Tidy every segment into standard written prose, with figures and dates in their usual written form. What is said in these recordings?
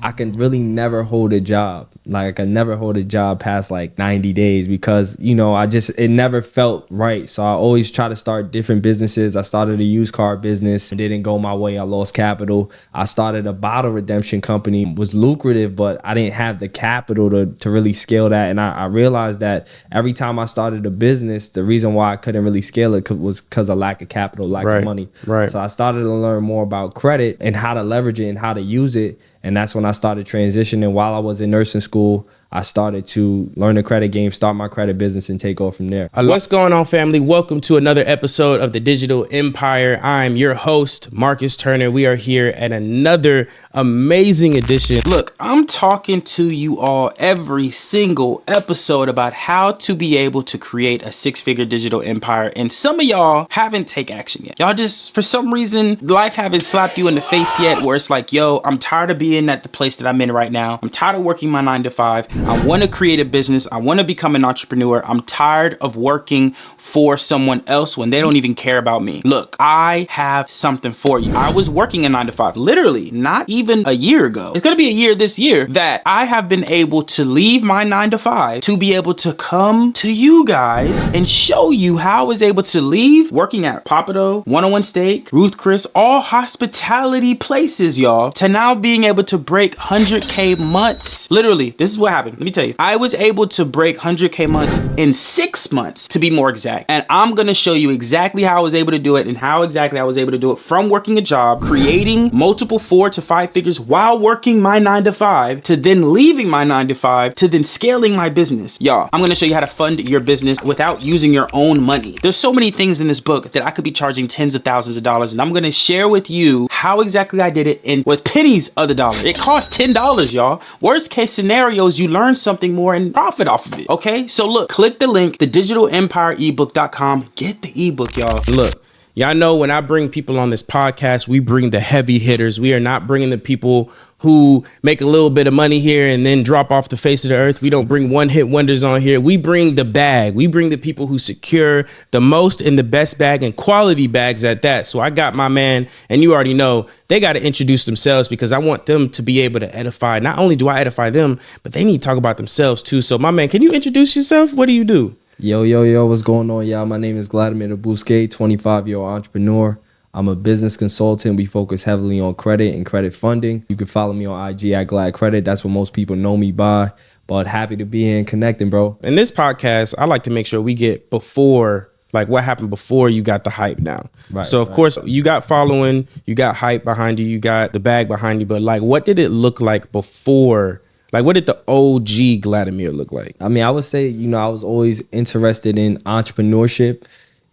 I can really never hold a job. Like I could never hold a job past like 90 days because, it never felt right. So I always try to start different businesses. I started a used car business. It didn't go my way. I lost capital. I started a bottle redemption company. It was lucrative, but I didn't have the capital to really scale that. And I realized that every time I started a business, the reason why I couldn't really scale it was because of lack of capital, lack of money. Right. So I started to learn more about credit and how to leverage it and how to use it. And that's when I started transitioning. While I was in nursing school, I started to learn the credit game, start my credit business, and take off from there. What's going on, family? Welcome to another episode of the Digital Empire. I'm your host, Markus Turner. We are here at another amazing edition. Look, I'm talking to you all every single episode about how to be able to create a six-figure digital empire. And some of y'all haven't taken action yet. Y'all just, for some reason, life haven't slapped you in the face yet where it's like, yo, I'm tired of being at the place that I'm in right now. I'm tired of working my 9 to 5. I want to create a business. I want to become an entrepreneur. I'm tired of working for someone else when they don't even care about me. Look, I have something for you. I was working a 9 to 5, literally not even a year ago. It's going to be a year this year that I have been able to leave my 9 to 5 to be able to come to you guys and show you how I was able to leave working at Papado, 101 Steak, Ruth Chris, all hospitality places, y'all, to now being able to break 100K months. Literally, this is what happened. Let me tell you, I was able to break 100K months in 6 months to be more exact. And I'm going to show you exactly how I was able to do it and how exactly I was able to do it from working a job, creating multiple 4 to 5 figures while working my 9 to 5 to then leaving my 9 to 5 to then scaling my business. Y'all, I'm going to show you how to fund your business without using your own money. There's so many things in this book that I could be charging tens of thousands of dollars, and I'm going to share with you how exactly I did it and with pennies of the dollar. It costs $10, y'all. Worst case scenarios, you learn something more and profit off of it. Okay, so look, click the link, thedigitalempire.ebook.com. Get the ebook, y'all. Look, y'all know when I bring people on this podcast, we bring the heavy hitters. We are not bringing the people who make a little bit of money here and then drop off the face of the earth. We don't bring one hit wonders on here. We bring the bag. We bring the people who secure the most and the best bag and quality bags at that. So I got my man, and you already know they got to introduce themselves because I want them to be able to edify. Not only do I edify them, but they need to talk about themselves too. So my man, can you introduce yourself? What do you do? Yo, what's going on, y'all? My name is Gladimir the Bousquet, 25-year-old entrepreneur. I'm a business consultant. We focus heavily on credit and credit funding. You can follow me on IG at Glad Credit. That's what most people know me by. But happy to be here and connecting, bro. In this podcast, I like to make sure we get before, like what happened before you got the hype now. Right, so of course you got following, you got hype behind you, you got the bag behind you. But like, what did it look like before? Like, what did the OG Gladimir look like? I mean, I would say, I was always interested in entrepreneurship.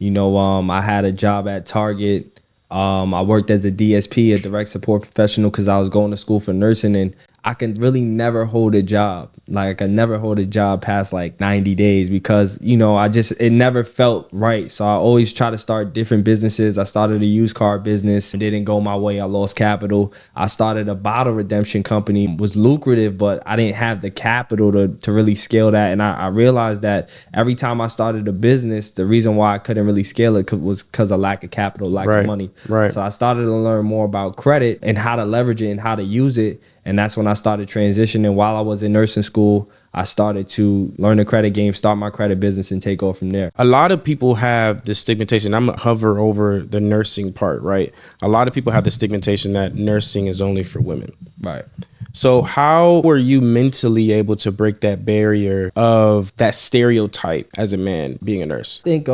I had a job at Target. I worked as a DSP, a direct support professional, because I was going to school for nursing, and I can really never hold a job. Like I could never hold a job past like 90 days because, it never felt right. So I always try to start different businesses. I started a used car business. It didn't go my way. I lost capital. I started a bottle redemption company. It was lucrative, but I didn't have the capital to really scale that. And I realized that every time I started a business, the reason why I couldn't really scale it was because of lack of capital, lack of money. Right. So I started to learn more about credit and how to leverage it and how to use it. And that's when I started transitioning. While I was in nursing school, I started to learn the credit game, start my credit business, and take off from there. A lot of people have the stigmatization. I'm going to hover over the nursing part, right? A lot of people have the stigmatization that nursing is only for women. Right. So how were you mentally able to break that barrier of that stereotype as a man being a nurse? I think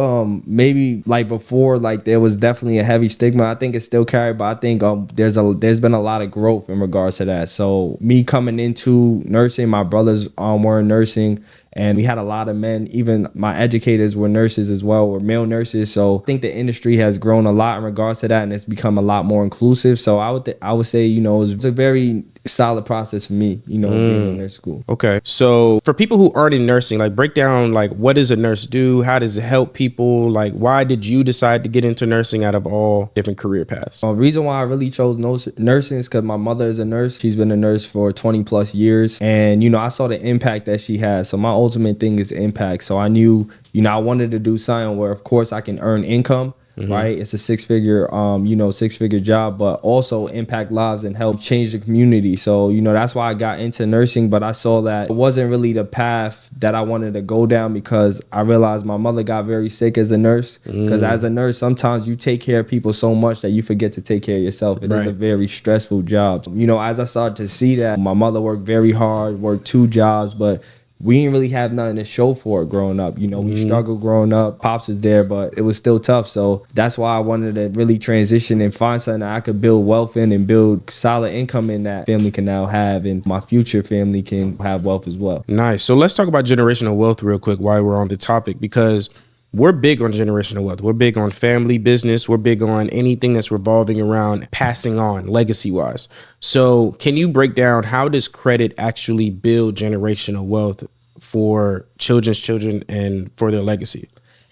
maybe like before, like there was definitely a heavy stigma. I think it's still carried, but I think there's been a lot of growth in regards to that. So me coming into nursing, my brothers were in nursing. And we had a lot of men, even my educators were nurses as well, were male nurses. So I think the industry has grown a lot in regards to that, and it's become a lot more inclusive. So I would say, it was a very solid process for me, being in nurse school. Okay. So for people who aren't in nursing, like break down, like what does a nurse do? How does it help people? Like why did you decide to get into nursing out of all different career paths? The reason why I really chose nursing is because my mother is a nurse. She's been a nurse for 20 plus years. And, I saw the impact that she has. So my ultimate thing is impact. So I knew, I wanted to do something where, of course, I can earn income, right? It's a six-figure job, but also impact lives and help change the community. So, that's why I got into nursing, but I saw that it wasn't really the path that I wanted to go down because I realized my mother got very sick as a nurse. Because as a nurse, sometimes you take care of people so much that you forget to take care of yourself. It is a very stressful job. As I started to see that, my mother worked very hard, worked 2 jobs, but we didn't really have nothing to show for it growing up. We struggled growing up. Pops was there, but it was still tough. So that's why I wanted to really transition and find something that I could build wealth in and build solid income in that family can now have, and my future family can have wealth as well. Nice. So let's talk about generational wealth real quick while we're on the topic, because we're big on generational wealth. We're big on family business. We're big on anything that's revolving around passing on legacy wise. So can you break down how does credit actually build generational wealth for children's children and for their legacy?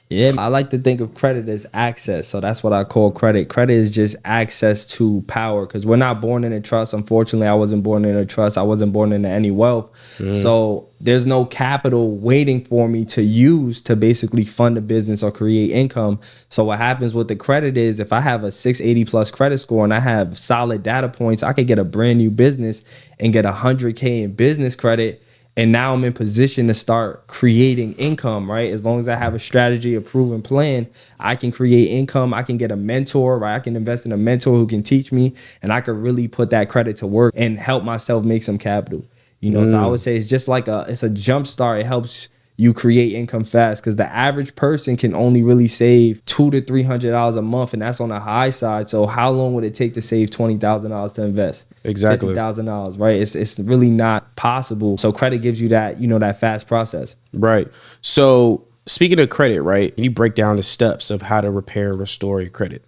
Yeah, I like to think of credit as access. So that's what I call credit. Credit is just access to power, because we're not born in a trust. Unfortunately, I wasn't born in a trust. I wasn't born into any wealth. So there's no capital waiting for me to use to basically fund a business or create income. So what happens with the credit is if I have a 680 plus credit score and I have solid data points, I could get a brand new business and get 100K in business credit. And now I'm in position to start creating income, right? As long as I have a strategy, a proven plan, I can create income. I can get a mentor, right? I can invest in a mentor who can teach me, and I could really put that credit to work and help myself make some capital. So I would say it's just like it's a jump start. It helps you create income fast, because the average person can only really save $200 to $300 a month, and that's on the high side. So how long would it take to save $20,000 to invest? Exactly. $50,000, right? It's really not possible. So credit gives you that, that fast process. Right. So speaking of credit, right, can you break down the steps of how to repair, restore your credit?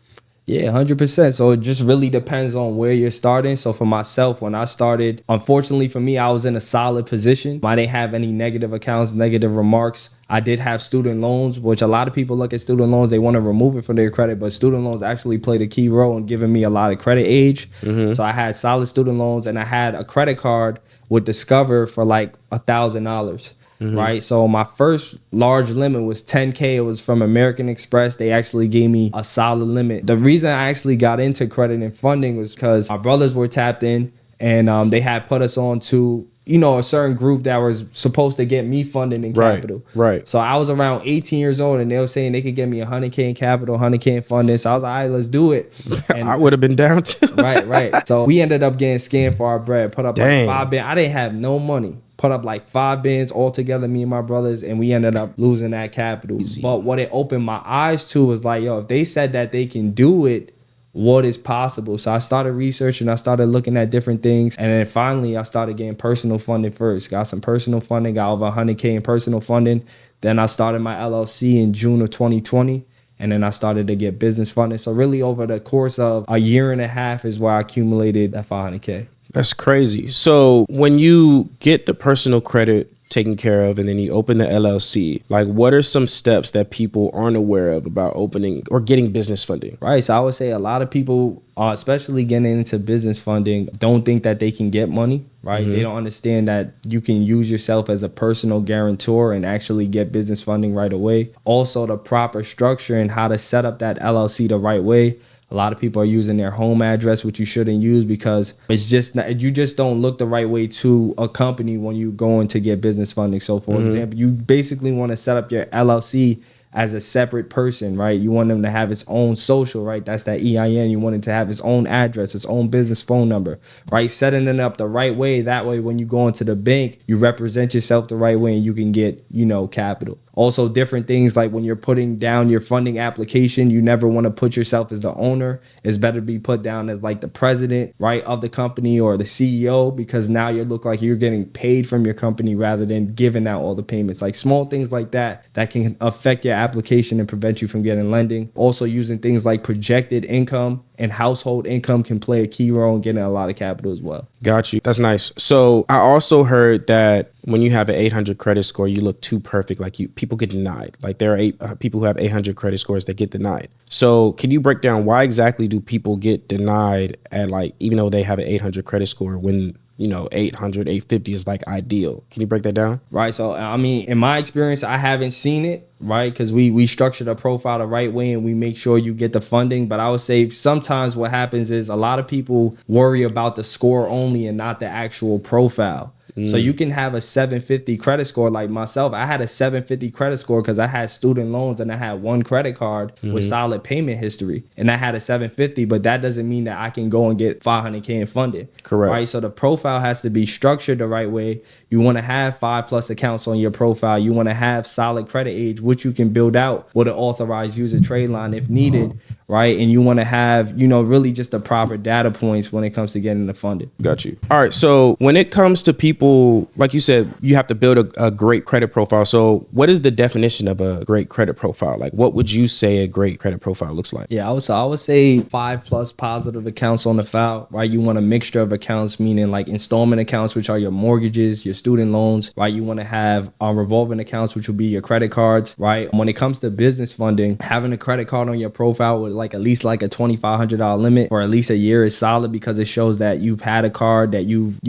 Yeah, 100%. So it just really depends on where you're starting. So for myself, when I started, unfortunately for me, I was in a solid position. I didn't have any negative accounts, negative remarks. I did have student loans, which a lot of people look at student loans, they want to remove it from their credit, but student loans actually played a key role in giving me a lot of credit age. So I had solid student loans, and I had a credit card with Discover for like $1,000. Right. So my first large limit was 10K. It was from American Express. They actually gave me a solid limit. The reason I actually got into credit and funding was because my brothers were tapped in, and they had put us on to, a certain group that was supposed to get me funding in capital. Right. So I was around 18 years old, and they were saying they could get me 100K in capital, 100K in funding. So I was like, all right, let's do it. And I would have been down too. Right. So we ended up getting scammed for our bread. Put up Dang. like 5 bins. I didn't have no money. Put up like 5 bins all together, me and my brothers, and we ended up losing that capital. But what it opened my eyes to was like, if they said that they can do it, what is possible? So I started researching, I started looking at different things, and then finally I started getting personal funding first. Got some personal funding, got over 100K in personal funding. Then I started my LLC in June of 2020. And then I started to get business funding. So really over the course of a year and a half is where I accumulated that 500K. That's crazy. So when you get the personal credit taken care of and then you open the LLC, like what are some steps that people aren't aware of about opening or getting business funding? Right. So I would say a lot of people, especially getting into business funding, don't think that they can get money, right? They don't understand that you can use yourself as a personal guarantor and actually get business funding right away. Also, the proper structure and how to set up that LLC the right way. A lot of people are using their home address, which you shouldn't use, because it's just not, you just don't look the right way to a company when you go in to get business funding. So for example, you basically want to set up your LLC as a separate person, right? You want them to have its own social, right? That's that EIN. You want it to have its own address, its own business phone number, right? Setting it up the right way. That way, when you go into the bank, you represent yourself the right way and you can get, capital. Also, different things like when you're putting down your funding application, you never want to put yourself as the owner. It's better to be put down as like the president, right, of the company or the CEO, because now you look like you're getting paid from your company rather than giving out all the payments. Like small things like that can affect your application and prevent you from getting lending. Also, using things like projected income and household income can play a key role in getting a lot of capital as well. Got you. That's nice. So I also heard that when you have an 800 credit score, you look too perfect. Like people get denied. Like there are people who have 800 credit scores that get denied. So can you break down why exactly do people get denied at even though they have an 800 credit score when 800, 850 is like ideal. Can you break that down? Right. So, I mean, in my experience, I haven't seen it, right? Because we structure the profile the right way and we make sure you get the funding. But I would say sometimes what happens is a lot of people worry about the score only and not the actual profile. So you can have a 750 credit score like myself. I had a 750 credit score because I had student loans and I had one credit card with solid payment history. And I had a 750, but that doesn't mean that I can go and get 500K in funding. Correct. Right. So the profile has to be structured the right way. You want to have 5+ accounts on your profile. You want to have solid credit age, which you can build out with an authorized user trade line if needed. Right. And you want to have, really just the proper data points when it comes to getting the funding. Got you. All right. So when it comes to people, like you said, you have to build a great credit profile. So what is the definition of a great credit profile? Like, what would you say a great credit profile looks like? Yeah, I would say 5+ positive accounts on the file, right? You want a mixture of accounts, meaning like installment accounts, which are your mortgages, your student loans, right? You want to have revolving accounts, which will be your credit cards, right? When it comes to business funding, having a credit card on your profile with like at least like a $2,500 limit for at least a year is solid because it shows that you've had a card that you've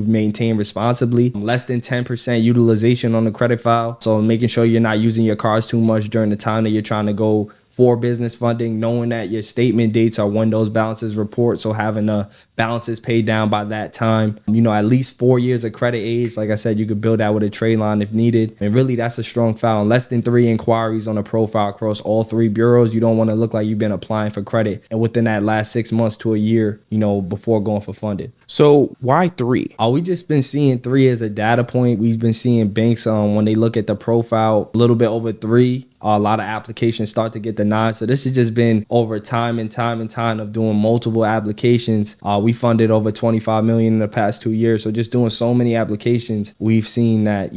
maintained responsibly. Less than 10% utilization on the credit file. So making sure you're not using your cards too much during the time that you're trying to go for business funding, knowing that your statement dates are when those balances report. So having the balances paid down by that time, at least 4 years of credit age. Like I said, you could build that with a trade line if needed. And really, that's a strong file. Less than 3 inquiries on a profile across all 3 bureaus. You don't want to look like you've been applying for credit and within that last 6 months to a year, before going for funding. So why 3? We just been seeing 3 as a data point. We've been seeing banks when they look at the profile a little bit over 3. A lot of applications start to get denied. So this has just been over time of doing multiple applications. We funded over 25 million in the past 2 years. So just doing so many applications, we've seen that,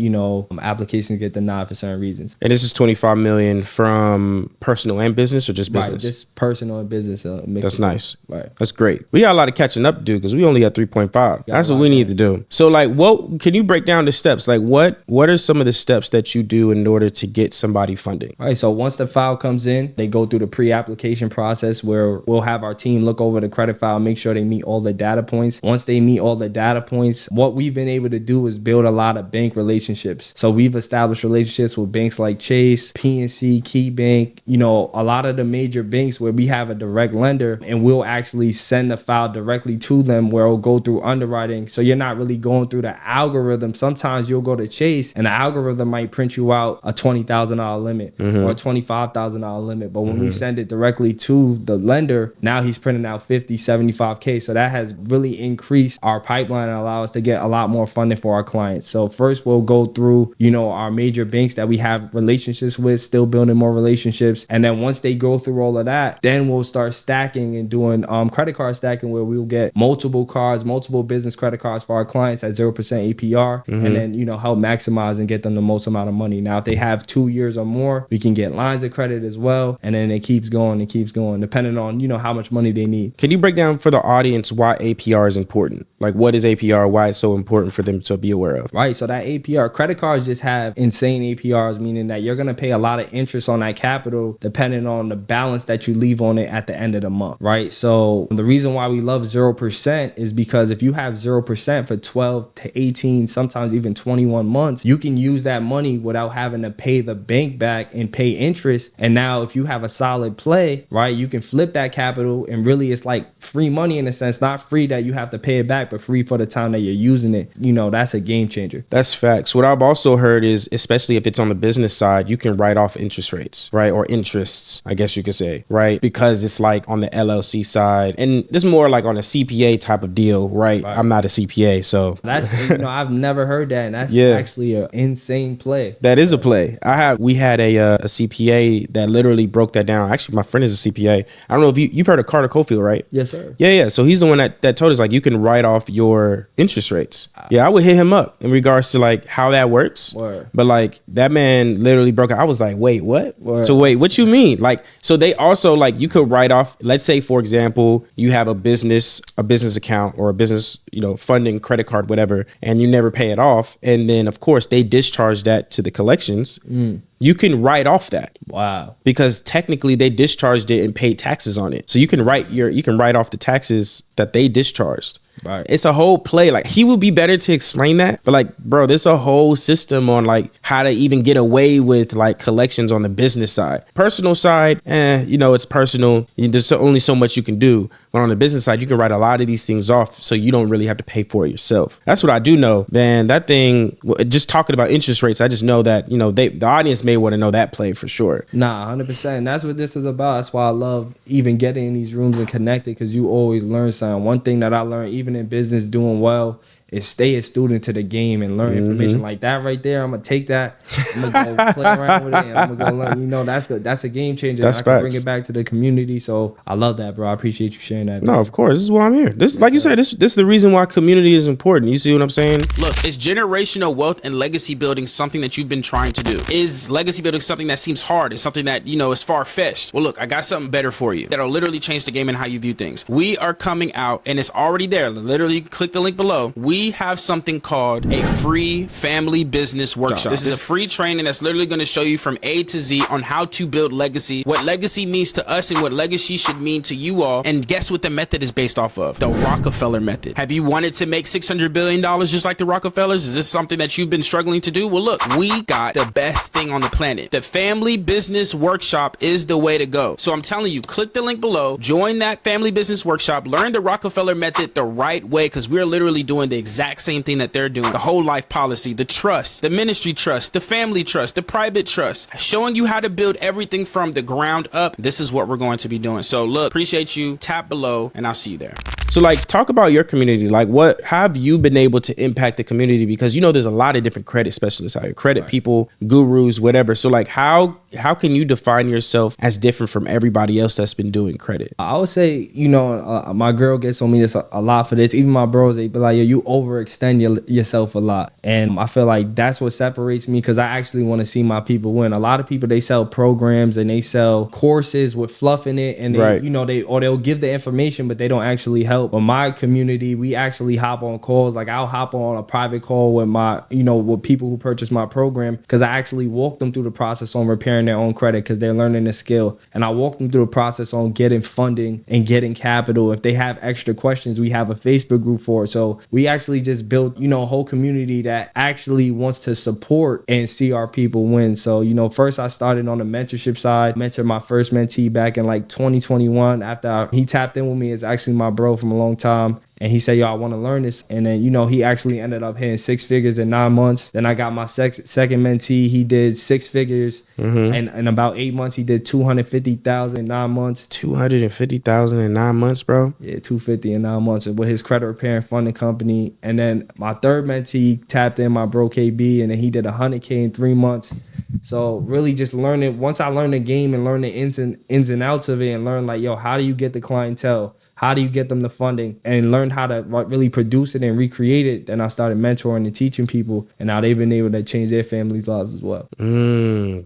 applications get denied for certain reasons. And this is 25 million from personal and business or just business? Right, just personal and business. That's nice. Right. That's great. We got a lot of catching up to do because we only got 3.5. That's what we need to do. So like, what can you break down the steps? Like what are some of the steps that you do in order to get somebody funding? All right, so once the file comes in, they go through the pre-application process where we'll have our team look over the credit file, make sure they meet all the data points. Once they meet all the data points, what we've been able to do is build a lot of bank relationships. So we've established relationships with banks like Chase, PNC, KeyBank, a lot of the major banks where we have a direct lender and we'll actually send the file directly to them where it'll go through underwriting. So you're not really going through the algorithm. Sometimes you'll go to Chase and the algorithm might print you out a $20,000 limit. Or a $25,000 limit. But when we send it directly to the lender, now he's printing out 50, 75K. So that has really increased our pipeline and allow us to get a lot more funding for our clients. So first we'll go through, our major banks that we have relationships with, still building more relationships. And then once they go through all of that, then we'll start stacking and doing credit card stacking where we'll get multiple cards, multiple business credit cards for our clients at 0% APR. And then, help maximize and get them the most amount of money. Now, if they have 2 years or more, we can get lines of credit as well. And then it keeps going depending on, how much money they need. Can you break down for the audience why APR is important? Like what is APR? Why it's so important for them to be aware of? Right. So that APR, credit cards just have insane APRs, meaning that you're going to pay a lot of interest on that capital depending on the balance that you leave on it at the end of the month. Right. So the reason why we love 0% is because if you have 0% for 12 to 18, sometimes even 21 months, you can use that money without having to pay the bank back and pay interest. And now if you have a solid play, right, you can flip that capital and really it's like free money in a sense, not free that you have to pay it back, but free for the time that you're using it. That's a game changer. That's facts. What I've also heard is, especially if it's on the business side, you can write off interest rates, right? Or interests, I guess you could say, right? Because it's like on the LLC side and this is more like on a CPA type of deal, right? I'm not a CPA, so. That's, I've never heard that. And that's actually an insane play. That is a play. We had a CPA that literally broke that down. Actually, my friend is a CPA. I don't know if you've heard of Carter Cofield, right? Yes, sir. Yeah. So he's the one that told us like you can write off your interest rates. Yeah, I would hit him up in regards to like how that works. Word. But like that man literally broke it. I was like, wait, what? Word. So wait, what you mean? Like, so they also like you could write off, let's say, for example, you have a business account or a business, funding credit card, whatever, and you never pay it off. And then of course they discharge that to the collections. You can write off that. Wow. Because technically they discharged it and paid taxes on it. So you can write off the taxes that they discharged. Right. It's a whole play. Like, he would be better to explain that. But like, bro, there's a whole system on like how to even get away with like collections on the business side. Personal side, it's personal. There's only so much you can do. But on the business side, you can write a lot of these things off so you don't really have to pay for it yourself. That's what I do know, man. That thing, just talking about interest rates, I just know that, the audience may want to know that play for sure. Nah, 100%. That's what this is about. That's why I love even getting in these rooms and connecting, because you always learn something. One thing that I learned, even in business, doing well, is stay a student to the game and learn information like that right there. I'm gonna take that. I'm gonna go play around with it, and I'm gonna go learn. That's good. That's a game changer. That's I can facts. bring it back to the community. So I love that, bro. I appreciate you sharing that. No, man. of course. This is why I'm here. This, like you said, this is the reason why community is important. You see what I'm saying? Look, is generational wealth and legacy building something that you've been trying to do? Is legacy building something that seems hard? Is something that, is far-fetched? Well, look, I got something better for you that'll literally change the game and how you view things. We are coming out, and it's already there. Literally, click the link below. We have something called a free family business workshop. This is a free training that's literally going to show you from A to Z on how to build legacy, what legacy means to us and what legacy should mean to you all. And guess what the method is based off of? The Rockefeller method. Have you wanted to make $600 billion just like the Rockefellers? Is this something that you've been struggling to do? Well, look, we got the best thing on the planet. The family business workshop is the way to go. So I'm telling you, click the link below, join that family business workshop, learn the Rockefeller method the right way, because we're literally doing the exact same thing that they're doing. The whole life policy, the trust, the ministry trust, the family trust, the private trust, showing you how to build everything from the ground up. This is what we're going to be doing. So look, appreciate you. Tap below and I'll see you there. So like, talk about your community. Like, what have you been able to impact the community? Because there's a lot of different credit specialists out here, credit people, gurus, whatever. So like, how can you define yourself as different from everybody else that's been doing credit? I would say, my girl gets on me this a lot for this. Even my bros, they be like, yo, you overextend yourself a lot. And I feel like that's what separates me, because I actually want to see my people win. A lot of people, they sell programs and they sell courses with fluff in it, and they, they'll give the information, but they don't actually help. But my community, we actually hop on calls. Like, I'll hop on a private call with my, with people who purchase my program, because I actually walk them through the process on repairing their own credit, because they're learning a skill. And I walk them through the process on getting funding and getting capital. If they have extra questions, we have a Facebook group for it. So we actually just built, a whole community that actually wants to support and see our people win. So, first I started on the mentorship side, mentored my first mentee back in like 2021. After he tapped in with me, it's actually my bro from a long time. And he said, yo, I want to learn this. And then, he actually ended up hitting 6 figures in 9 months. Then I got my second mentee. He did 6 figures. And in about 8 months, he did 250,000 in 9 months. 250,000 in 9 months, bro? Yeah, 250 in 9 months with his credit repair and funding company. And then my third mentee tapped in, my bro KB, and then he did 100K in 3 months. So really just learning, once I learned the game and learned the ins and outs of it, and learn like, yo, how do you get the clientele? How do you get them the funding, and learn how to really produce it and recreate it? Then I started mentoring and teaching people, and now they've been able to change their families' lives as well.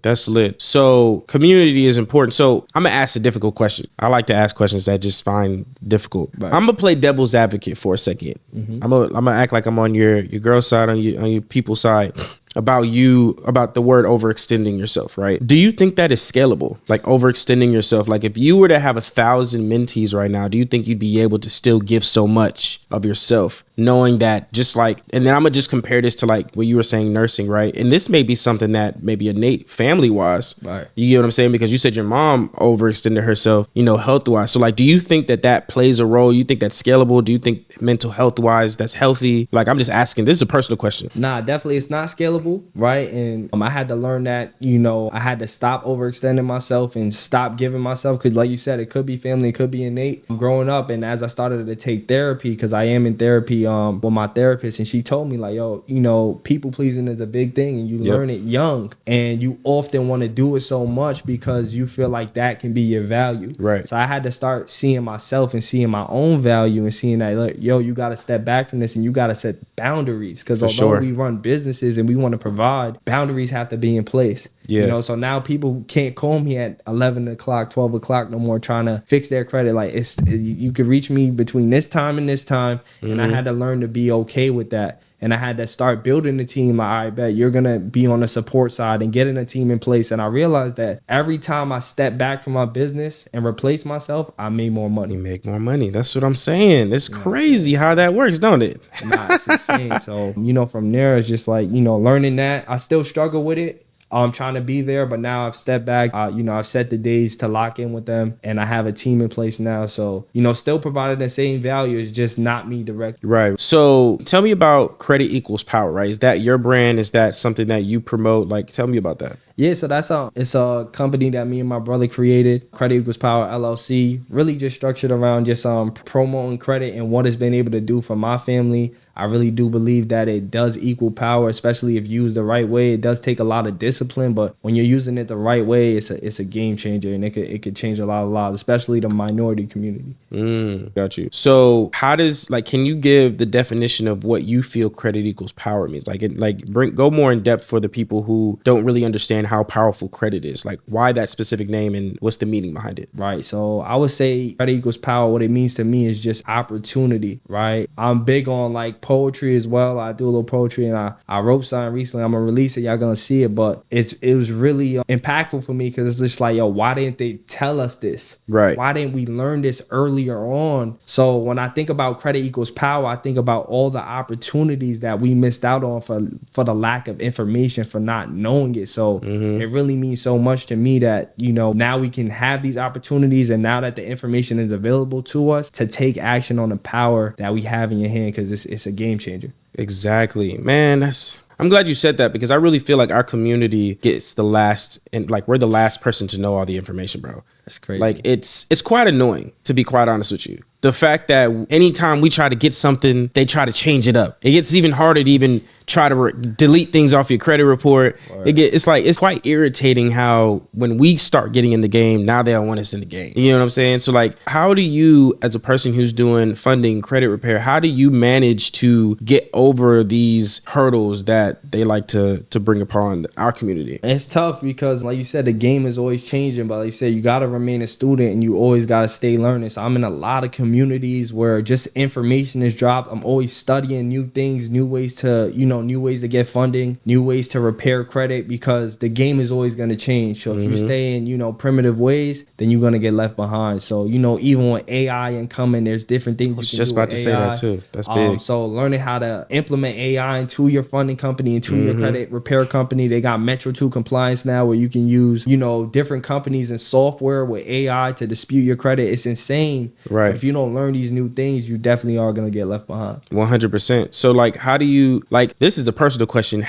That's lit. So community is important. So I'm gonna ask a difficult question. I like to ask questions that I just find difficult. Right. I'm gonna play devil's advocate for a second. I'm gonna act like I'm on your girl side, on your people's side. About the word overextending yourself, right? Do you think that is scalable? Like, overextending yourself? Like, if you were to have 1,000 mentees right now, do you think you'd be able to still give so much of yourself, knowing that just like, and then I'm gonna just compare this to like what you were saying, nursing, right? And this may be something that maybe innate family wise, right? You get what I'm saying? Because you said your mom overextended herself, health wise. So like, do you think that plays a role? You think that's scalable? Do you think mental health wise that's healthy? Like, I'm just asking. This is a personal question. Nah, definitely it's not scalable. Right. And I had to learn that, I had to stop overextending myself and stop giving myself, because like you said, it could be family, it could be innate. Growing up, and as I started to take therapy, because I am in therapy with my therapist, and she told me like, yo, people pleasing is a big thing, and you learn it young, and you often want to do it so much because you feel like that can be your value. Right. So I had to start seeing myself and seeing my own value, and seeing that, like, yo, you got to step back from this, and you got to set boundaries, because although we run businesses and we want to provide, boundaries have to be in place. Yeah. So now people can't call me at 11 o'clock, 12 o'clock no more trying to fix their credit. Like, you could reach me between this time and this time. And I had to learn to be okay with that. And I had to start building the team. Like, I bet you're going to be on the support side and getting a team in place. And I realized that every time I step back from my business and replace myself, I made more money. You make more money. That's what I'm saying. It's crazy how that works, don't it? Nah, it's insane. So, from there, it's just like, learning that. I still struggle with it. I'm trying to be there, but now I've stepped back. I've set the days to lock in with them, and I have a team in place now. So, still providing the same value. It's just not me directly. Right. So tell me about Credit Equals Power, right? Is that your brand? Is that something that you promote? Like, tell me about that. Yeah, so it's a company that me and my brother created, Credit Equals Power LLC, really just structured around just promoting credit and what it's been able to do for my family. I really do believe that it does equal power, especially if used the right way. It does take a lot of discipline, but when you're using it the right way, it's a game changer, and it could change a lot of lives, especially the minority community. Got you. So how does, can you give the definition of what you feel Credit Equals Power means? Go more in depth for the people who don't really understand how powerful credit is, like why that specific name and what's the meaning behind it. Right. So I would say credit equals power. What it means to me is just opportunity, right? I'm big on poetry as well. I do a little poetry, and I wrote something recently. I'm gonna release it. Y'all gonna see it, but it was really impactful for me because it's just like, yo, why didn't they tell us this? Right. Why didn't we learn this earlier on? So when I think about credit equals power, I think about all the opportunities that we missed out on for the lack of information, for not knowing it. So it really means so much to me that, now we can have these opportunities, and now that the information is available to us, to take action on the power that we have in your hand, because it's a game changer. Exactly, man. I'm glad you said that, because I really feel like our community gets the last, and we're the last person to know all the information, bro. That's crazy. It's quite annoying, to be quite honest with you. The fact that anytime we try to get something, they try to change it up. It gets even harder to even try to delete things off your credit report. It's quite irritating how when we start getting in the game, now they don't want us in the game. You know what I'm saying? So how do you, as a person who's doing funding credit repair, how do you manage to get over these hurdles that they like to bring upon our community? It's tough because, like you said, the game is always changing, but like you said, you got to remain a student and you always got to stay learning. So I'm in a lot of communities where just information is dropped. I'm always studying new things, new ways to, new ways to get funding, new ways to repair credit, because the game is always going to change. So if you stay in, primitive ways, then you're going to get left behind. So, even with AI incoming, there's different things you can do. I was just about to say that too. That's big. So learning how to implement AI into your funding company, into your credit repair company. They got Metro 2 compliance now, where you can use, different companies and software with AI to dispute your credit. It's insane. Right. But if you don't learn these new things, you definitely are going to get left behind. 100%. So how do you, this is a personal question.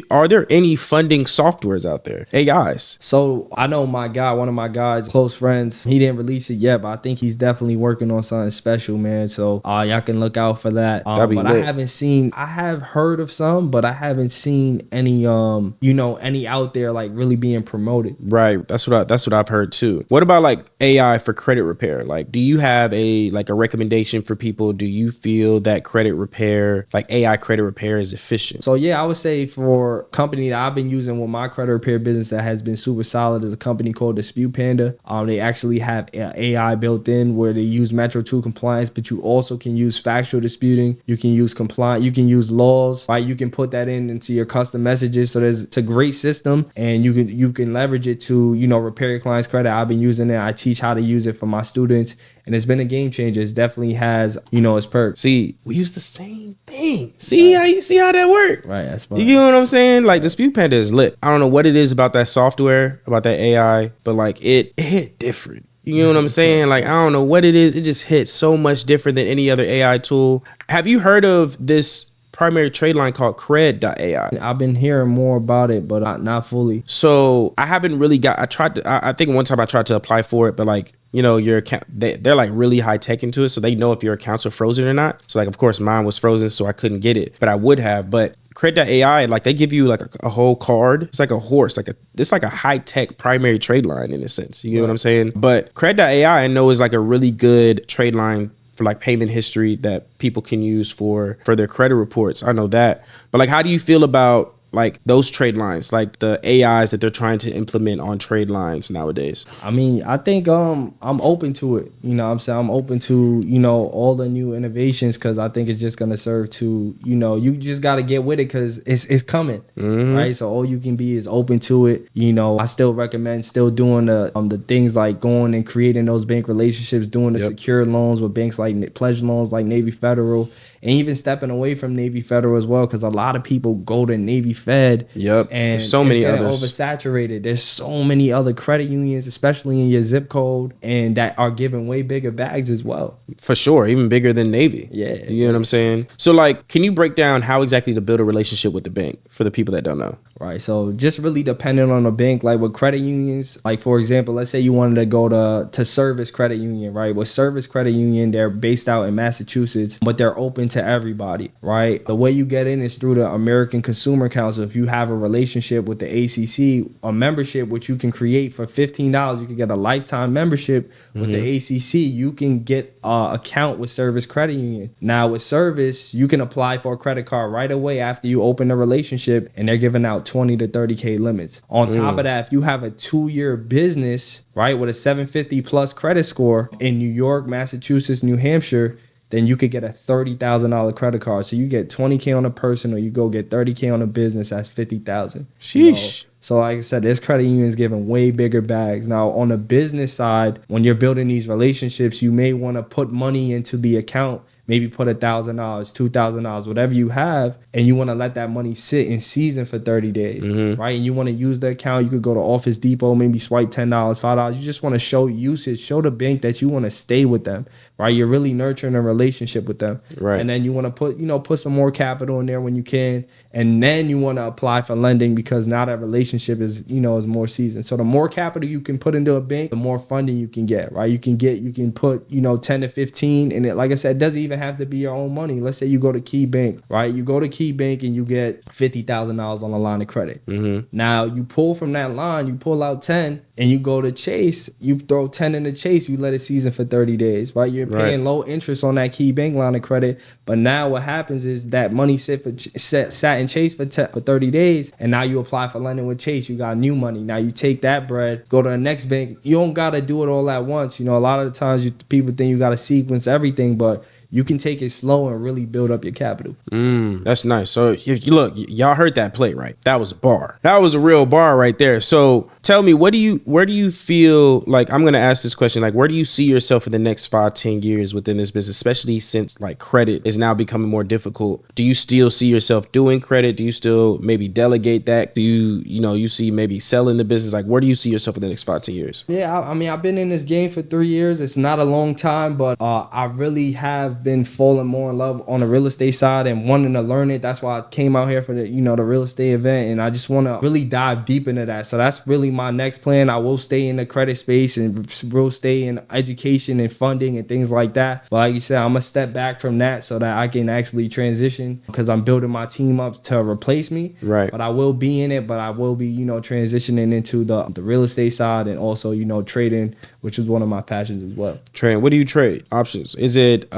Are there any funding softwares out there? AIs? So I know one of my guys, close friends, he didn't release it yet, but I think he's definitely working on something special, man. So y'all can look out for that. That'd be but lit. I have heard of some, but I haven't seen any, any out there really being promoted. Right. That's what I've heard too. What about AI for credit repair? Do you have a recommendation for people? Do you feel that credit repair, AI credit repair, is efficient? So yeah, I would say for a company that I've been using with my credit repair business that has been super solid is a company called Dispute Panda. They actually have AI built in where they use Metro 2 compliance, but you also can use factual disputing. You can use compliance. You can use laws, right? You can put that into your custom messages. So it's a great system, and you can leverage it to, repair your client's credit. I've been using it. I teach how to use it for my students, and it's been a game changer. It definitely has, its perks. See, we use the same thing. See how that works? Right, that's fine. You know what I'm saying? Dispute Panda is lit. I don't know what it is about that software, about that AI, but it hit different. You know what I'm saying? I don't know what it is. It just hits so much different than any other AI tool. Have you heard of this primary trade line called cred.ai? I've been hearing more about it, but not fully. So I haven't really I think one time I tried to apply for it, but your account, they're really high tech into it. So they know if your accounts are frozen or not. So of course mine was frozen, so I couldn't get it, but I would have. But cred.ai, they give you a whole card. It's like a horse, it's like a high tech primary trade line in a sense. You know what I'm saying? But cred.ai I know is a really good trade line for payment history that people can use for their credit reports. I know that. But how do you feel about like those trade lines, like the AIs that they're trying to implement on trade lines nowadays? I mean, I think I'm open to it. You know what I'm saying? I'm open to, all the new innovations because I think it's just going to serve to, you just got to get with it because it's coming, right? So all you can be is open to it. I still recommend still doing the things like going and creating those bank relationships, doing the secured loans with banks like pledge loans like Navy Federal, and even stepping away from Navy Federal as well, because a lot of people go to Navy Fed. Yep. And There's so many others. Oversaturated. There's so many other credit unions, especially in your zip code, and that are giving way bigger bags as well. For sure, even bigger than Navy. Yeah. You know what I'm saying? So like, can you break down how exactly to build a relationship with the bank for the people that don't know? Right. So just really depending on the bank, like with credit unions, like for example, let's say you wanted to go to Service Credit Union, right? With Service Credit Union, they're based out in Massachusetts, but they're open to everybody, right? The way you get in is through the American Consumer Council. If you have a relationship with the ACC, a membership which you can create for $15, you can get a lifetime membership with the ACC. You can get an account with Service Credit Union. Now with Service, you can apply for a credit card right away after you open the relationship, and they're giving out 20 to 30K limits. On top of that, if you have a 2-year business, right, with a 750 plus credit score in New York, Massachusetts, New Hampshire, then you could get a $30,000 credit card. So you get 20K on a person, or you go get 30K on a business, that's 50,000. Sheesh. So like I said, there's credit unions giving way bigger bags. Now on the business side, when you're building these relationships, you may want to put money into the account. Maybe put $1,000, $2,000, whatever you have, and you want to let that money sit in season for 30 days, right? And you want to use the account. You could go to Office Depot, maybe swipe $10, $5. You just want to show usage, show the bank that you want to stay with them, right? You're really nurturing a relationship with them, right? And then you want to put some more capital in there when you can, and then you want to apply for lending because now that relationship is is more seasoned. So the more capital you can put into a bank, the more funding you can get, right? You can put 10 to 15, and it, like I said, it doesn't even have to be your own money. Let's say you go to Key Bank, right? You go to Key Bank and you get $50,000 on a line of credit. Now you pull from that line, you pull out 10, and you go to Chase, you throw 10 in the Chase, you let it season for 30 days, right? You're paying low interest on that Key Bank line of credit, but now what happens is that money sat in Chase for 30 days, and now you apply for lending with Chase, you got new money. Now you take that bread, go to the next bank. You don't got to do it all at once. A lot of the times people think you got to sequence everything, but you can take it slow and really build up your capital. That's nice. So if you look, y'all heard that play, right? That was a bar. That was a real bar right there. So tell me, where do you feel like, I'm going to ask this question, like, where do you see yourself in the next 5-10 years within this business, especially since like credit is now becoming more difficult? Do you still see yourself doing credit? Do you still maybe delegate that? Do you see maybe selling the business? Like, where do you see yourself in the next 5-10 years? Yeah, I mean, I've been in this game for 3 years. It's not a long time, but I really have been falling more in love on the real estate side and wanting to learn it. That's why I came out here for the the real estate event, and I just want to really dive deep into that. So that's really my next plan. I will stay in the credit space and will stay in education and funding and things like that. But like you said, I'm gonna step back from that so that I can actually transition, because I'm building my team up to replace me. Right. But I will be in it, but I will be transitioning into the real estate side and also trading, which is one of my passions as well. Trading. What do you trade? Options. Is it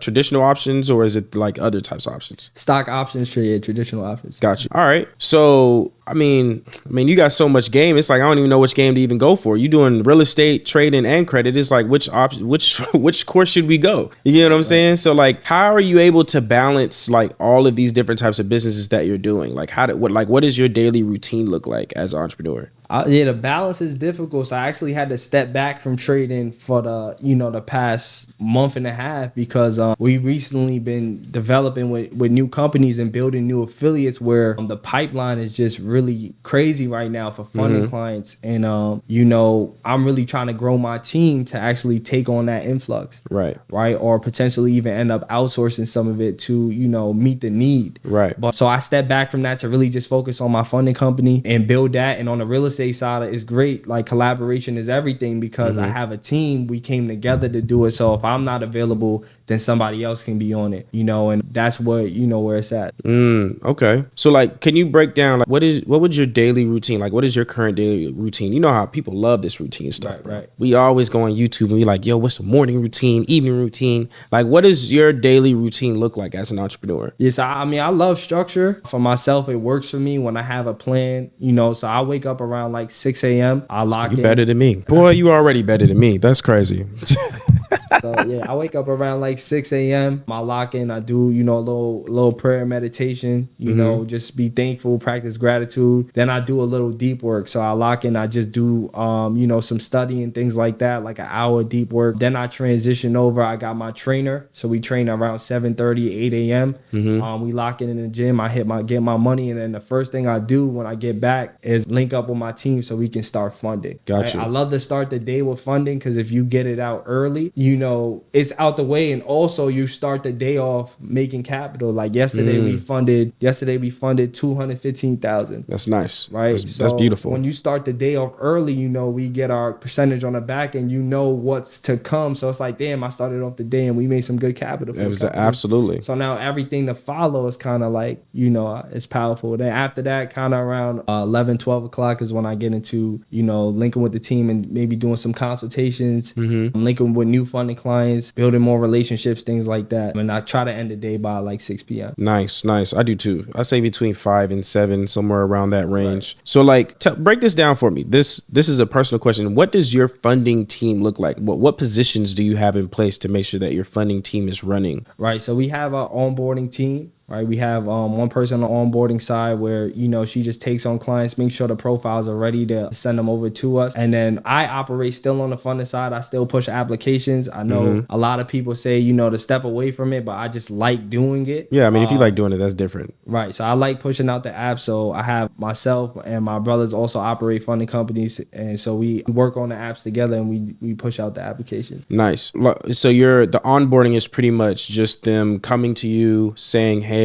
traditional options, or is it like other types of options? Stock options, trade, traditional options. Gotcha. All right. So I mean, you got so much game. It's like I don't even know which game to even go for. You doing real estate, trading, and credit. It's like which course should we go? You know what I'm saying? So like, how are you able to balance like all of these different types of businesses that you're doing? Like what does your daily routine look like as an entrepreneur? The balance is difficult. So I actually had to step back from trading for the past month and a half, because we recently been developing with new companies and building new affiliates where the pipeline is just really crazy right now for funding clients. And I'm really trying to grow my team to actually take on that influx. Right. Or potentially even end up outsourcing some of it to meet the need. Right. But so I stepped back from that to really just focus on my funding company and build that. And on the real estate estate side is great. Like collaboration is everything because I have a team. We came together to do it. So if I'm not available, then somebody else can be on it, and that's what, where it's at. Okay. So like, can you break down like what would your daily routine, like what is your current daily routine? You know how people love this routine stuff. Right. We always go on YouTube and we like, yo, what's the morning routine, evening routine? Like, what does your daily routine look like as an entrepreneur? Yes, I mean, I love structure. For myself, it works for me when I have a plan, so I wake up around like 6 a.m. I lock in. You better than me. Boy, you already better than me. That's crazy. So yeah, I wake up around like 6 a.m. I lock in. I do, a little prayer meditation, just be thankful, practice gratitude. Then I do a little deep work. So I lock in. I just do, some studying, things like that, like an hour deep work. Then I transition over. I got my trainer. So we train around 7:30, 8 a.m. We lock in the gym. I get my money. And then the first thing I do when I get back is link up with my team so we can start funding. Gotcha. I love to start the day with funding because if you get it out early, it's out the way, and also you start the day off making capital. Like yesterday we funded 215,000. That's nice. Right. That's beautiful. When you start the day off early, we get our percentage on the back and what's to come. So it's like, damn, I started off the day and we made some good capital. It was absolutely. So now everything to follow is kind of like, it's powerful. Then after that, kind of around 11, 12 o'clock is when I get into, linking with the team and maybe doing some consultations, linking with new funding clients, building more relationships, things like that. And I try to end the day by like 6 p.m. Nice. I do too. I say between 5 and 7, somewhere around that range. Right. So like, break this down for me. This is a personal question. What does your funding team look like? What positions do you have in place to make sure that your funding team is running? Right. So we have our onboarding team. Right, we have one person on the onboarding side where she just takes on clients, make sure the profiles are ready to send them over to us, and then I operate still on the funding side. I still push applications. I know a lot of people say to step away from it, but I just like doing it. Yeah, I mean if you like doing it, that's different. Right, so I like pushing out the app. So I have myself and my brothers also operate funding companies, and so we work on the apps together and we push out the applications. Nice. So the onboarding is pretty much just them coming to you saying, hey,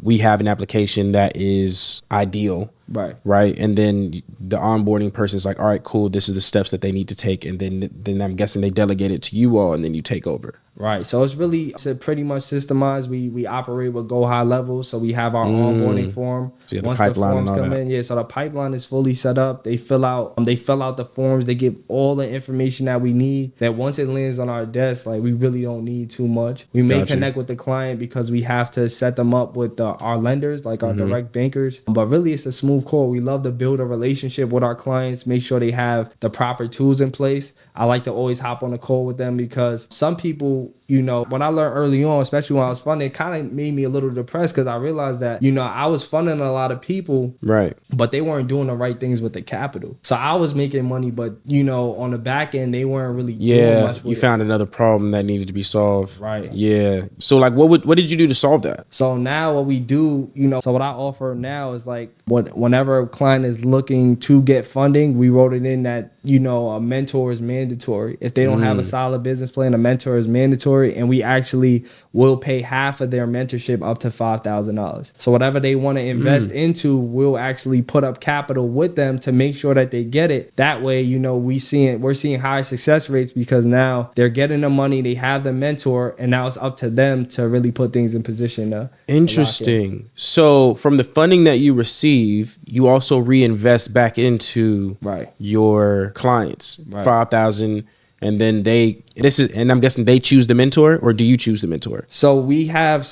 we have an application that is ideal. Right. And then the onboarding person is like, all right, cool. This is the steps that they need to take. And then I'm guessing they delegate it to you all and then you take over. Right. So it's pretty much systemized. We operate with Go High Level. So we have our onboarding form. So you have once the pipeline the forms and all come that. in. Yeah. So the pipeline is fully set up. They fill out the forms. They give all the information that we need. That once it lands on our desk, like we really don't need too much. We may connect with the client because we have to set them up with our lenders, like our direct bankers. But really it's a smooth call. We love to build a relationship with our clients, make sure they have the proper tools in place. I like to always hop on a call with them because some people, when I learned early on, especially when I was funding, it kind of made me a little depressed because I realized that, I was funding a lot of people, right, but they weren't doing the right things with the capital. So I was making money, but, on the back end, they weren't really doing much with you found another problem that needed to be solved. Right. Yeah. So like, what did you do to solve that? So now what we do, so what I offer now is like whenever a client is looking to get funding, we wrote it in that, a mentor is mandatory. If they don't have a solid business plan, a mentor is mandatory. And we actually will pay half of their mentorship up to $5,000. So whatever they want to invest into, we'll actually put up capital with them to make sure that they get it. That way, we're seeing high success rates because now they're getting the money, they have the mentor, and now it's up to them to really put things in position. Interesting. So from the funding that you receive, you also reinvest back into your clients, 5,000. And then and I'm guessing they choose the mentor, or do you choose the mentor? So we have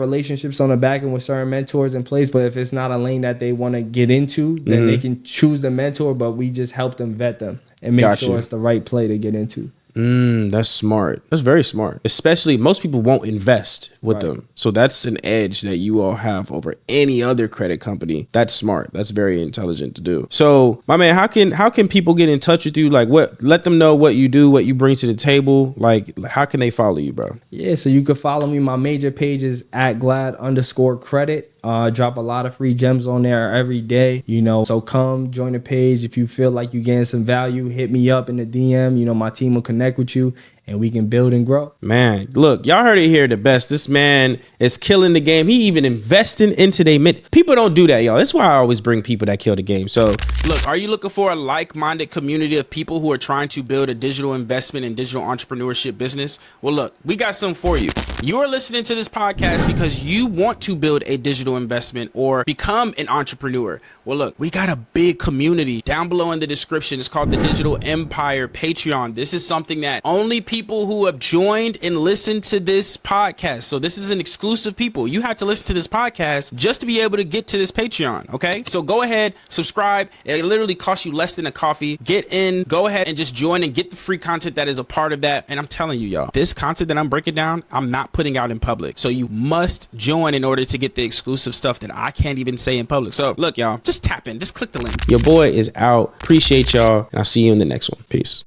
relationships on the back end with certain mentors in place, but if it's not a lane that they want to get into, then they can choose the mentor, but we just help them vet them and make sure it's the right play to get into. That's smart. That's very smart. Especially most people won't invest with them. So that's an edge that you all have over any other credit company. That's smart. That's very intelligent to do. So my man, how can people get in touch with you? Like let them know what you do, what you bring to the table. Like how can they follow you, bro? Yeah, so you can follow me. My major page is @glad_credit. Drop a lot of free gems on there every day, so come join the page. If you feel like you're getting some value, hit me up in the DM, my team will connect with you. and we can build and grow. Man, look, y'all heard it here the best. This man is killing the game. He even investing into their mid. People don't do that, y'all. That's why I always bring people that kill the game. So look, are you looking for a like-minded community of people who are trying to build a digital investment and digital entrepreneurship business? Well, look, we got something for you. You are listening to this podcast because you want to build a digital investment or become an entrepreneur. Well, look, we got a big community down below in the description. It's called the Digital Empire Patreon. This is something that only people who have joined and listened to this podcast. So this is an exclusive people. You have to listen to this podcast just to be able to get to this Patreon. Okay, so go ahead, subscribe. It literally costs you less than a coffee. Get in, go ahead and just join and get the free content that is a part of that. And I'm telling you, y'all, this content that I'm breaking down, I'm not putting out in public. So you must join in order to get the exclusive stuff that I can't even say in public. So look, y'all, just tap in, just click the link. Your boy is out. Appreciate y'all, and I'll see you in the next one. Peace.